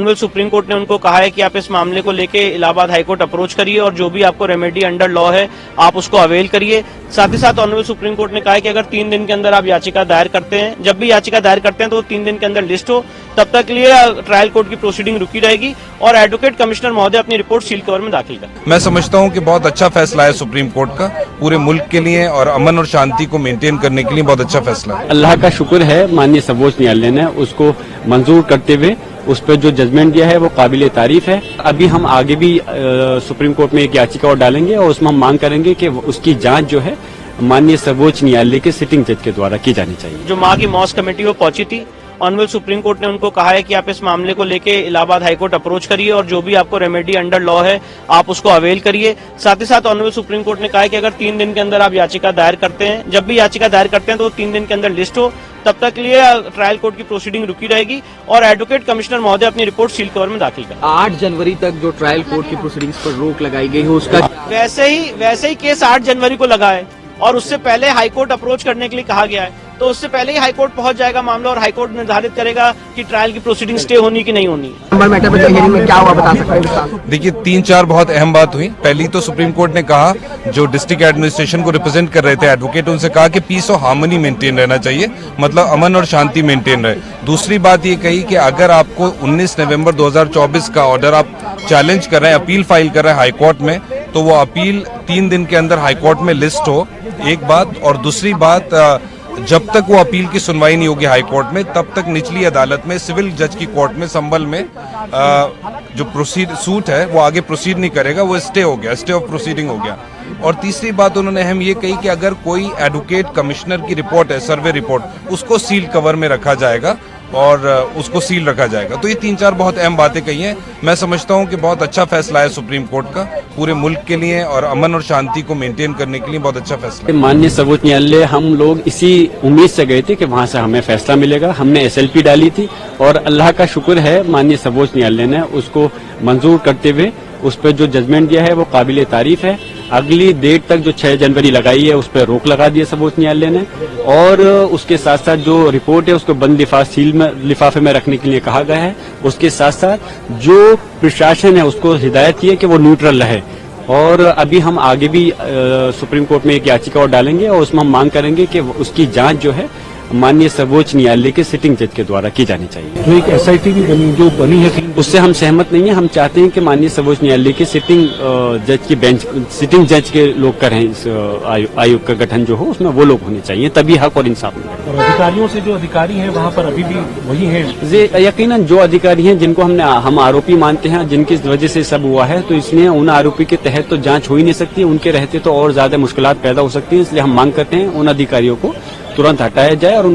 Honourable supreme court ने उनको कहा है कि आप इस मामले को लेके इलाहाबाद हाईकोर्ट अप्रोच करिए और जो भी आपको रेमेडी अंडर लॉ है आप उसको अवेल करिए। साथ ही साथ ऑनरेबल सुप्रीम कोर्ट ने कहा है कि अगर 3 दिन के अंदर आप याचिका दायर करते हैं, जब भी याचिका दायर करते हैं तो 3 दिन के अंदर लिस्ट हो, तब तक के लिए ट्रायल कोर्ट की प्रोसीडिंग रुकी रहेगी और एडवोकेट कमिश्नर महोदय अपनी रिपोर्ट सील कवर में दाखिल करें। मैं समझता हूं कि बहुत अच्छा फैसला है सुप्रीम कोर्ट का, पूरे मुल्क के लिए और अमन और शांति को मेंटेन करने के लिए बहुत अच्छा फैसला है। अल्लाह का शुक्र है माननीय सर्वोच्च न्यायालय ने उसको मंजूर करते हुए उस पर जो जजमेंट दिया है वो काबिले तारीफ है। अभी हम आगे भी सुप्रीम कोर्ट में एक याचिका और डालेंगे और उसमें हम मांग करेंगे कि उसकी जांच जो है माननीय सर्वोच्च न्यायालय के सिटिंग जज के द्वारा की जानी चाहिए। जो मां की मौत कमेटी वो पहुंची थी, ऑनरेबल सुप्रीम कोर्ट ने उनको कहा है कि आप इस मामले को लेके इलाहाबाद हाईकोर्ट अप्रोच करिए और जो भी आपको रेमेडी अंडर लॉ है आप उसको अवेल करिए। साथ ही साथ ऑनरेबल सुप्रीम कोर्ट ने कहा है कि अगर 3 दिन के अंदर आप याचिका दायर करते हैं, जब भी याचिका दायर करते हैं तो 3 दिन के अंदर लिस्ट हो, तब तक के लिए ट्रायल कोर्ट की प्रोसीडिंग रुकी रहेगी और एडवोकेट कमिश्नर महोदय अपनी रिपोर्ट सील कवर में दाखिल करें। 8 जनवरी तक जो ट्रायल कोर्ट की प्रोसीडिंग्स पर रोक लगाई गई है उसका वैसे ही केस 8 जनवरी को लगा है और उससे पहले हाईकोर्ट अप्रोच करने के लिए कहा गया है, तो उससे पहले ही हाईकोर्ट पहुंच जाएगा मामला और हाईकोर्ट निर्धारित करेगा कि ट्रायल की प्रोसीडिंग स्टे होनी कि नहीं होनी। में क्या हुआ बता सकते हैं? देखिए 3-4 बहुत अहम बात हुई। पहली तो सुप्रीम कोर्ट ने कहा, जो डिस्ट्रिक्ट एडमिनिस्ट्रेशन को रिप्रेजेंट कर रहे थे एडवोकेट, उनसे कहा कि पीस और हार्मनी मेंटेन रहना चाहिए, मतलब अमन और शांति मेंटेन रहे। दूसरी बात ये कही कि अगर आपको 19 नवंबर 2024 का ऑर्डर आप चैलेंज कर रहे हैं, अपील फाइल कर रहे हैं हाईकोर्ट में, तो वो अपील 3 दिन के अंदर हाईकोर्ट में लिस्ट हो, एक बात। और दूसरी बात, जब तक वो अपील की सुनवाई नहीं होगी हाईकोर्ट में, तब तक निचली अदालत में सिविल जज की कोर्ट में संभल में जो सूट है वो आगे प्रोसीड नहीं करेगा, वो स्टे हो गया, स्टे ऑफ प्रोसीडिंग हो गया। और तीसरी बात उन्होंने अहम ये कही कि अगर कोई एडवोकेट कमिश्नर की रिपोर्ट है, सर्वे रिपोर्ट, उसको सील कवर में रखा जाएगा और उसको सील रखा जाएगा। तो ये 3-4 बहुत अहम बातें कही हैं। मैं समझता हूं कि बहुत अच्छा फैसला है सुप्रीम कोर्ट का, पूरे मुल्क के लिए और अमन और शांति को मेंटेन करने के लिए बहुत अच्छा फैसला है। माननीय सर्वोच्च न्यायालय हम लोग इसी उम्मीद से गए थे कि वहां से हमें फैसला मिलेगा। हमने SLP डाली थी और अल्लाह का शुक्र है माननीय सर्वोच्च न्यायालय ने उसको मंजूर करते हुए उस पर जो जजमेंट दिया है वो काबिले तारीफ है। अगली डेट तक जो 6 जनवरी लगाई है उस पर रोक लगा दी है सर्वोच्च न्यायालय ने और उसके साथ साथ जो रिपोर्ट है उसको बंद लिफाफे में रखने के लिए कहा गया है। उसके साथ साथ जो प्रशासन है उसको हिदायत की है कि वो न्यूट्रल रहे। और अभी हम आगे भी सुप्रीम कोर्ट में एक याचिका और डालेंगे और उसमें हम मांग करेंगे कि उसकी जांच जो है माननीय सर्वोच्च न्यायालय के सिटिंग जज के द्वारा की जानी चाहिए। जो एक SIT भी बनी है, उससे हम सहमत नहीं है। हम चाहते हैं कि माननीय सर्वोच्च न्यायालय के सिटिंग जज की बेंच, सिटिंग जज के लोग करें इस आयोग का गठन जो हो उसमें वो लोग होने चाहिए, तभी हक और इंसाफ मिलेगा। और अधिकारियों से जो अधिकारी हैं वहाँ पर अभी भी वही हैं। यकीनन जो अधिकारी हैं जिनको हम आरोपी मानते हैं, जिनकी वजह से सब हुआ है, तो इसलिए उन आरोपी के तहत तो जांच हो ही नहीं सकती। उनके रहते तो और ज्यादा मुश्किलात पैदा हो सकती है। इसलिए हम मांग करते हैं उन अधिकारियों को तुरंत हटाया जाए और